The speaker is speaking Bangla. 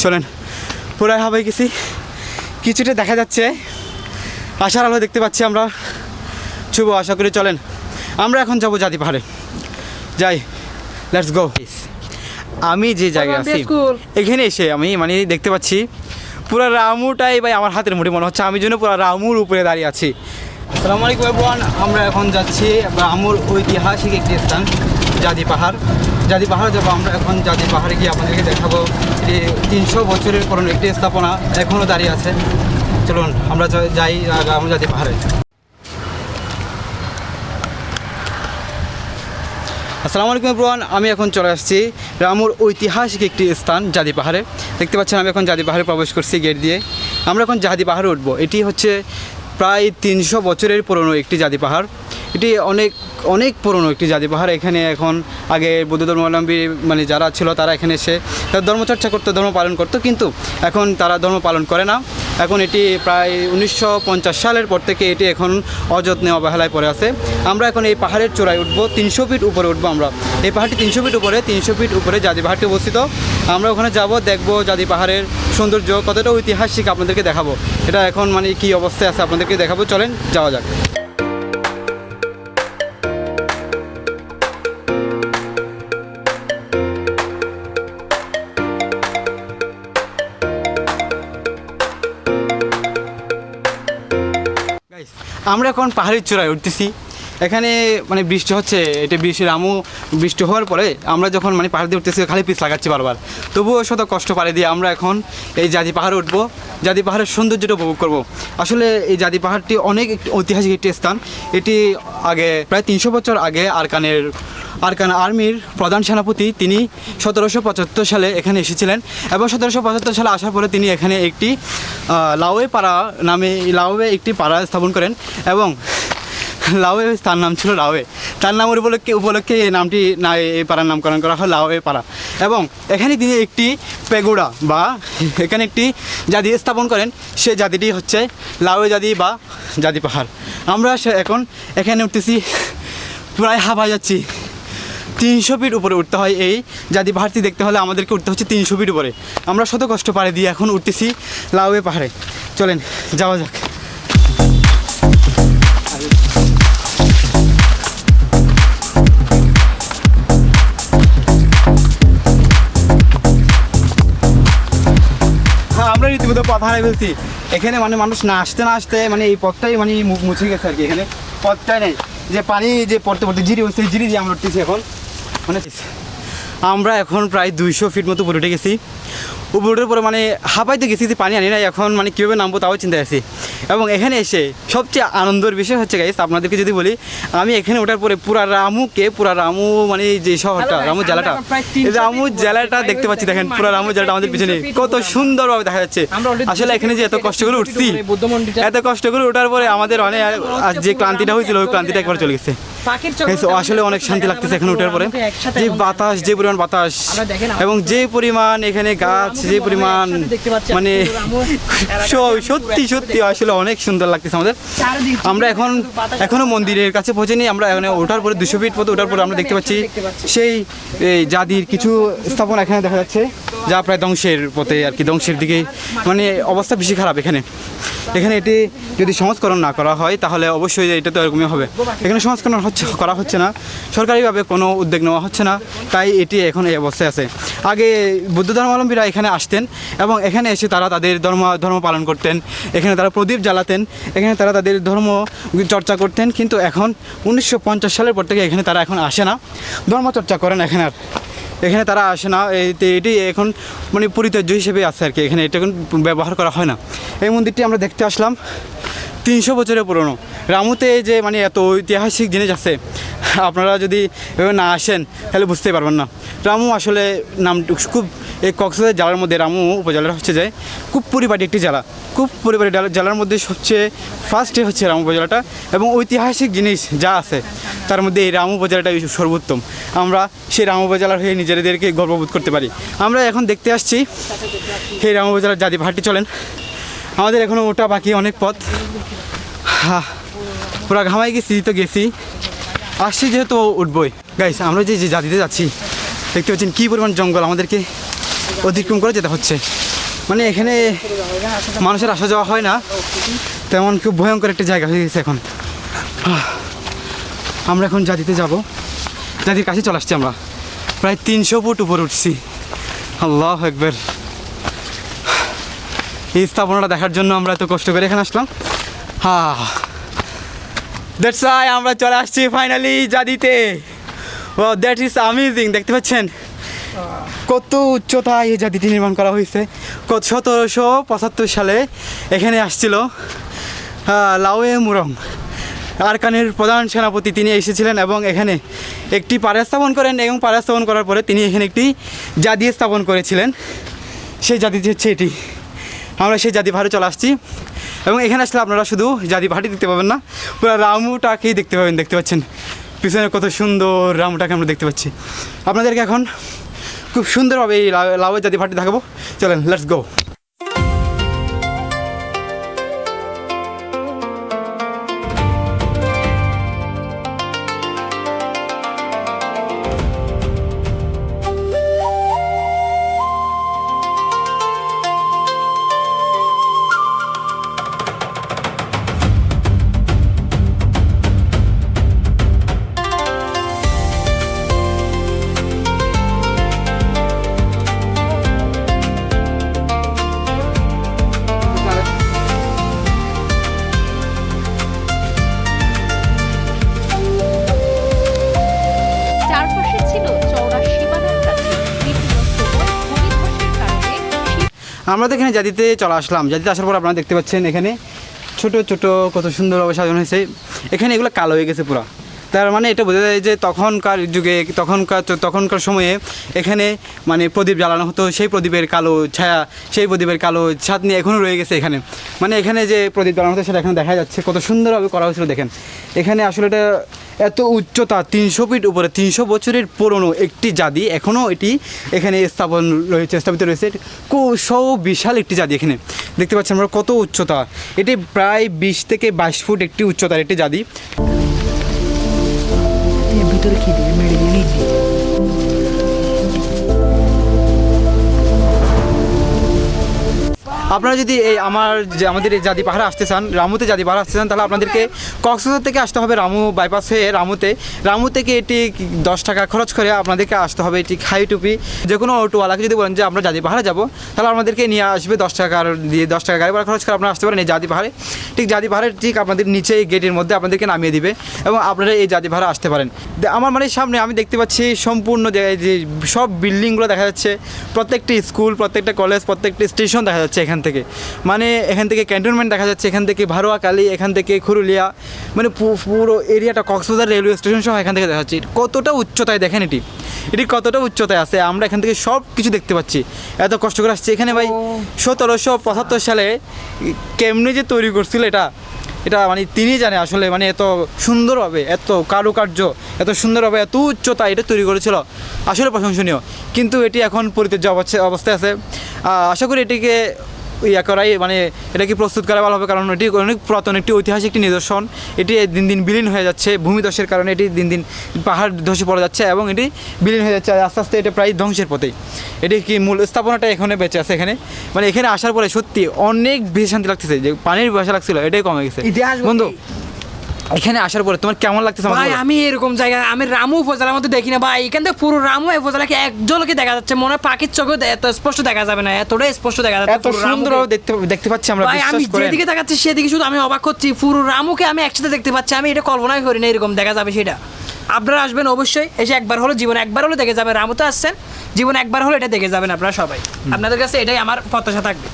চলেন পুরাই হাবাই গেছি, কিছুটা দেখা যাচ্ছে, আশার আলো দেখতে পাচ্ছি আমরা। শুভ আশা করি চলেন আমরা এখন যাব জাতি পাহাড়ে, যাই, লেটস গো। আমি যে জায়গায় আছি এখানে এসে আমি মানে দেখতে পাচ্ছি পুরো রামুটাই ভাই আমার হাতের মুঠি মনে হচ্ছে, আমি যেন পুরো রামুর উপরে দাঁড়িয়ে আছি। আসসালামু আলাইকুম এভরিওয়ান, আমরা এখন যাচ্ছি রামুর ঐতিহাসিক একটি স্থান জাতি পাহাড়। জাতি পাহাড় যাবো আমরা এখন। জাতি পাহাড়ে গিয়ে আপনাদেরকে দেখাবো যে 300 বছরের পুরনো একটি স্থাপনা এখনও দাঁড়িয়ে আছে। চলুন আমরা যাই রামুর জাতি পাহাড়ে। আসসালামু আলাইকুম এভরিওয়ান, আমি এখন চলে আসছি রামুর ঐতিহাসিক একটি স্থান জাতি পাহাড়ে। দেখতে পাচ্ছেন আমি এখন জাতি পাহাড়ে প্রবেশ করছি গেট দিয়ে। আমরা এখন জাতি পাহাড়ে উঠবো। এটি হচ্ছে প্রায় 300 বছরের পুরনো একটি জাতি পাহাড়। এটি অনেক অনেক পুরনো একটি জাতি পাহাড়। এখানে এখন আগে বৌদ্ধ ধর্মাবলম্বী মানে যারা ছিল তারা এখানে এসে তার ধর্মচর্চা করতো, ধর্ম পালন করতো, কিন্তু এখন তারা ধর্ম পালন করে না। এখন এটি প্রায় 1950 সালের পর থেকে এটি এখন অযত্নে অবহেলায় পড়ে আছে। আমরা এখন এই পাহাড়ের চূড়ায় উঠবো, 300 ফিট উপরে উঠবো আমরা। এই পাহাড়টি 300 ফিট উপরে, 300 ফিট উপরে জাতি পাহাড়টি অবস্থিত। আমরা ওখানে যাব, দেখবো জাতি পাহাড়ের সৌন্দর্য কতটা ঐতিহাসিক আপনাদেরকে দেখাবো। এটা এখন মানে কী অবস্থায় আছে আপনাদেরকে দেখাবো। চলেন যাওয়া যাক। আমরা এখন পাহাড়ের চূড়ায় উঠতেছি। এখানে মানে বৃষ্টি হচ্ছে, এটা বৃষ্টি হওয়ার পরে আমরা যখন মানে পাহাড় দিয়ে উঠতেছি খালি পিছ লাগাচ্ছি বারবার, তবুও শত কষ্ট পাড়ি দিয়ে আমরা এখন এই জাতি পাহাড়ে উঠবো, জাতি পাহাড়ের সৌন্দর্যটা উপভোগ করব। আসলে এই জাতি পাহাড়টি অনেক ঐতিহাসিক একটি স্থান। এটি আগে প্রায় 300 বছর আগে আরাকান আর্মির প্রধান সেনাপতি তিনি 1775 সালে এখানে এসেছিলেন, এবং 1775 সালে আসার পরে তিনি এখানে একটি লাওয়ে পাড়া নামে একটি পাড়া স্থাপন করেন, এবং লাওয়ে তার নাম ছিল লাওয়ে। তার নামের উপলক্ষে এই নামটি এই পাড়ার নামকরণ করা হয় লাওয়ে পাড়া। এবং এখানে তিনি একটি পেগোডা বা এখানে একটি জাতি স্থাপন করেন। সেই জাতিটি হচ্ছে লাওয়ে জাতি বা জাতি পাহাড়। আমরা এখন এখানে উঠতেছি, প্রায় হাঁপা যাচ্ছি। 300 ফিট উপরে উঠতে হয়। এই জাতি পাহাড়টি দেখতে হলে আমাদেরকে উঠতে হচ্ছে 300 ফিট উপরে। আমরা শত কষ্ট পাড়ি দিয়ে এখন উঠতেছি লাওয়ে পাহাড়ে। চলেন যাওয়া যাক। আমরা রীতিমতো পথ হারাই ফেলছি। এখানে মানে মানুষ না আসতে মানে এই পথটাই মানে মুছে গেছে আর কি। এখানে পথটাই নেই, যে পানি যে পড়তে জিরি হচ্ছে, জিরি দিয়ে আমরা উঠতেছি এখন। মানে আমরা এখন প্রায় 200 ফিট মতো উপরে উঠে গেছি। উপরে উঠার পরে মানে হাঁপাইতে গেছি, যে পানি আনি না, এখন মানে কীভাবে নামবো তাও চিন্তায় আছি। এবং এখানে এসে সবচেয়ে আনন্দের বিষয় হচ্ছে গাইস, আপনাদেরকে যদি বলি, আমি এখানে ওঠার পরে পুরা রামু মানে যে শহরটা, রামু জেলাটা দেখতে পাচ্ছি। দেখেন পুরা রামু জেলাটা আমাদের পিছনে কত সুন্দরভাবে দেখা যাচ্ছে। আসলে এখানে যে এত কষ্ট করে উঠছি, এত কষ্ট করে ওঠার পরে আমাদের অনেক যে ক্লান্তিটা হয়েছিল ওই ক্লান্তিটা একবার চলে গেছে। আসলে অনেক শান্তি লাগতেছে এখানে ওঠার পরে। যে বাতাস, যে পরিমাণ বাতাস, এবং যে পরিমাণ এখানে গাছ, যে পরিমাণ মানে সত্যি আসলে অনেক সুন্দর লাগতেছে আমাদের। আমরা এখনো মন্দিরের কাছে পৌঁছেনি। আমরা এখানে ওঠার পরে 200 ফিট পথে ওঠার পরে আমরা দেখতে পাচ্ছি সেই জাতির কিছু স্থাপনা এখানে দেখা যাচ্ছে, যা প্রায় ধ্বংসের পথে আর কি, ধ্বংসের দিকে। মানে অবস্থা বেশি খারাপ এখানে। এটি যদি সংস্করণ না করা হয় তাহলে অবশ্যই এটা তো এরকমই হবে। এখানে সংস্করণ করা হচ্ছে না, সরকারিভাবে কোনো উদ্যোগ নেওয়া হচ্ছে না, তাই এটি এখন এই অবস্থায় আছে। আগে বৌদ্ধ ধর্মাবলম্বীরা এখানে আসতেন এবং এখানে এসে তারা তাদের ধর্ম পালন করতেন। এখানে তারা প্রদীপ জ্বালাতেন, এখানে তারা তাদের ধর্ম চর্চা করতেন। কিন্তু এখন 1950 সালের পর থেকে এখানে তারা এখন আসে না, ধর্মচর্চা করেন এখানে তারা আসে না। এটি এখন মানে পরিত্যাজ্য হিসেবে আছে আর কি। এখানে এটা এখন ব্যবহার করা হয় না। এই মন্দিরটি আমরা দেখতে আসলাম, 300 বছরের পুরনো। রামুতে যে মানে এত ঐতিহাসিক জিনিস আছে, আপনারা যদি এভাবে না আসেন তাহলে বুঝতেই পারবেন না। রামু আসলে নাম খুব এই কক্সবাজার জেলার মধ্যে রামু উপজেলার হচ্ছে যে খুব পরিপাটি একটি জেলা। খুব পরিপাটি জেলার মধ্যে সবচেয়ে ফার্স্টে হচ্ছে রামু উপজেলাটা, এবং ঐতিহাসিক জিনিস যা আছে তার মধ্যে এই রামু উপজেলাটা সর্বোত্তম। আমরা সেই রামু উপজেলার হয়ে নিজেদেরকে গর্ববোধ করতে পারি। আমরা এখন দেখতে আসছি সেই রামু উপজেলার জাতি পাহাড়টি। চলেন, আমাদের এখনও ওটা বাকি অনেক পথ। পুরা ঘামাই গেছি, আসছি যেহেতু উঠবই। গাইস আমরা যে জাতিতে যাচ্ছি দেখতে পাচ্ছেন কী পরিমাণ জঙ্গল। আমাদেরকে অতিক্রম করে যেতে হচ্ছে। মানে এখানে মানুষের আসা যাওয়া হয় না তেমন, খুব ভয়ঙ্কর একটা জায়গা হয়ে গেছে এখন। আমরা এখন জাতিতে যাব, জাতির কাছে চলে আসছি। আমরা প্রায় 300 ফুট উপরে উঠছি। আল্লাহু আকবার। এই স্থাপনাটা দেখার জন্য আমরা এত কষ্ট করে এখানে আসলাম। দ্যাটস ওয়াই আমরা চলে আসছি ফাইনালি জাদিতে। Oh that is amazing. দেখতে পাচ্ছেন কত উচ্চতায় এই জাতিটি নির্মাণ করা হয়েছে। 1775 সালে এখানে আসছিল লাওয়ে মুরং, আরাকানের প্রধান সেনাপতি। তিনি এসেছিলেন এবং এখানে একটি পাড়া স্থাপন করেন, এবং পাড়া স্থাপন করার পরে তিনি এখানে একটি জাদি স্থাপন করেছিলেন। সেই জাদিটি হচ্ছে এটি। আমরা সেই জাদি পাহাড়ে চলে আসছি, এবং এখানে আসলে আপনারা শুধু জাদি পাহাড়ি দেখতে পাবেন না, পুরো রামুটাকেই দেখতে পাবেন। দেখতে পাচ্ছেন পিছনে কত সুন্দর রামুটাকে আমরা দেখতে পাচ্ছি। আপনাদেরকে এখন খুব সুন্দরভাবে এই লাউয়ের জাদি পাহাড়টি দেখাবো। চলেন, লেটস গো। আমরা তো এখানে জাদিতে চলে আসলাম। জাদিতে আসার পর আপনারা দেখতে পাচ্ছেন এখানে ছোট ছোট কত সুন্দরভাবে সাজানো হয়েছে। এখানে এগুলো কালো হয়ে গেছে পুরো। তার মানে এটা বোঝা যায় যে তখনকার যুগে, তখনকার সময়ে এখানে মানে প্রদীপ জ্বালানো হতো। সেই প্রদীপের কালো ছায়া, সেই প্রদীপের কালো ছাদ নিয়ে এখনও রয়ে গেছে এখানে। মানে এখানে যে প্রদীপ জ্বালানো হতো সেটা এখন দেখা যাচ্ছে। কত সুন্দরভাবে করা হয়েছিল দেখেন। এখানে আসলে এটা এত উচ্চতা, 300 ফিট উপরে, 300 বছরের পুরনো একটি জাদি এখনও এটি এখানে স্থাপিত রয়েছে। বিশাল একটি জাদি এখানে দেখতে পাচ্ছেন আমরা, কত উচ্চতা। এটি প্রায় 20 থেকে 22 ফুট একটি উচ্চতার একটি জাদি। ভিতরে কি দিয়ে মেরে দিয়ে আপনারা যদি আমাদের এই জাদি পাহাড়ে আসতে চান, রামুতে জাদি পাহাড়ে আসতে চান, তাহলে আপনাদেরকে কক্সবাজার থেকে আসতে হবে রামু বাইপাস হয়ে রামু থেকে এটি 10 টাকা খরচ করে আপনাদেরকে আসতে হবে। এটি খাই টুপি যে কোনো অটোওয়ালাকে যদি বলেন যে আমরা জাদি পাহাড়ে যাবো, তাহলে আমাদেরকে নিয়ে আসবে 10 টাকা গাড়ি ভাড়া খরচ করে আপনারা আসতে পারেন এই জাদি পাহাড়ে। ঠিক জাদি পাহাড়ের ঠিক আপনাদের নিচে গেটের মধ্যে আপনাদেরকে নামিয়ে দিবে, এবং আপনারা এই জাদি পাহাড়ে আসতে পারেন। আমার মানে সামনে আমি দেখতে পাচ্ছি সম্পূর্ণ জায়গায় যে সব বিল্ডিংগুলো দেখা যাচ্ছে। প্রত্যেকটি স্কুল, প্রত্যেকটা কলেজ, প্রত্যেকটি স্টেশন দেখা যাচ্ছে এখান থেকে। মানে এখান থেকে ক্যান্টনমেন্ট দেখা যাচ্ছে, এখান থেকে ভারোয়াকালী, এখান থেকে খুরুলিয়া, মানে পুরো এরিয়াটা কক্সবাজার রেলওয়ে স্টেশন সহ এখান থেকে দেখা যাচ্ছে। কতটা উচ্চতায় দেখেন এটি কতটা উচ্চতায় আছে। আমরা এখান থেকে সব কিছু দেখতে পাচ্ছি। এত কষ্ট করে আসছি এখানে ভাই। 1775 সালে কেমনি যে তৈরি করছিল এটা মানে তিনি জানে আসলে। মানে এত সুন্দরভাবে, এত কারুকার্য, এত সুন্দরভাবে, এত উচ্চতা এটা তৈরি করেছিল, আসলে প্রশংসনীয়। কিন্তু এটি এখন পরিত্যজ্য অবস্থায় আছে। আশা করি এটিকে করাই, মানে এটাকে প্রস্তুত করা ভালো হবে, কারণ এটি অনেক পুরাতন একটি ঐতিহাসিক একটি নিদর্শন। এটি দিন দিন বিলীন হয়ে যাচ্ছে ভূমিধসের কারণে। এটি দিন দিন পাহাড় ধসে পড়ে যাচ্ছে এবং এটি বিলীন হয়ে যাচ্ছে আস্তে আস্তে। এটা প্রায় ধ্বংসের পথেই। এটি কি মূল স্থাপনাটা এখানে বেঁচে আছে এখানে। মানে এখানে আসার পরে সত্যি অনেক বেশি শান্তি লাগতেছে। যে পানির ভাষা লাগছিল এটাই কমে গেছে। বন্ধু, এখানে আসার পরে তোমার কেমন লাগতেছে? ভাই আমি এরকম জায়গা আমি রামু উপজেলার মধ্যে দেখি না ভাই। এখান থেকে পুরো রামু উপজেলাকে একজনকে দেখা যাচ্ছে, মনে হয় পাখির চোখে এত স্পষ্ট দেখা যাবে না, এতটাই স্পষ্ট দেখা যাচ্ছে। এত সুন্দর দেখতে পাচ্ছি আমরা। ভাই আমি যেদিকে দেখাচ্ছি সেদিকে শুধু আমি অবাক হচ্ছি। পুরো রামুকে আমি একসাথে দেখতে পাচ্ছি। আমি এটা কল্পনাই করি না এরকম দেখা যাবে সেটা। আপনারা আসবেন অবশ্যই, এসে জীবনে একবার হলে দেখে যাবেন। রামুতে আসছেন, জীবনে একবার হলে এটা দেখে যাবেন আপনারা সবাই। আপনাদের কাছে এটাই আমার প্রত্যাশা থাকবে।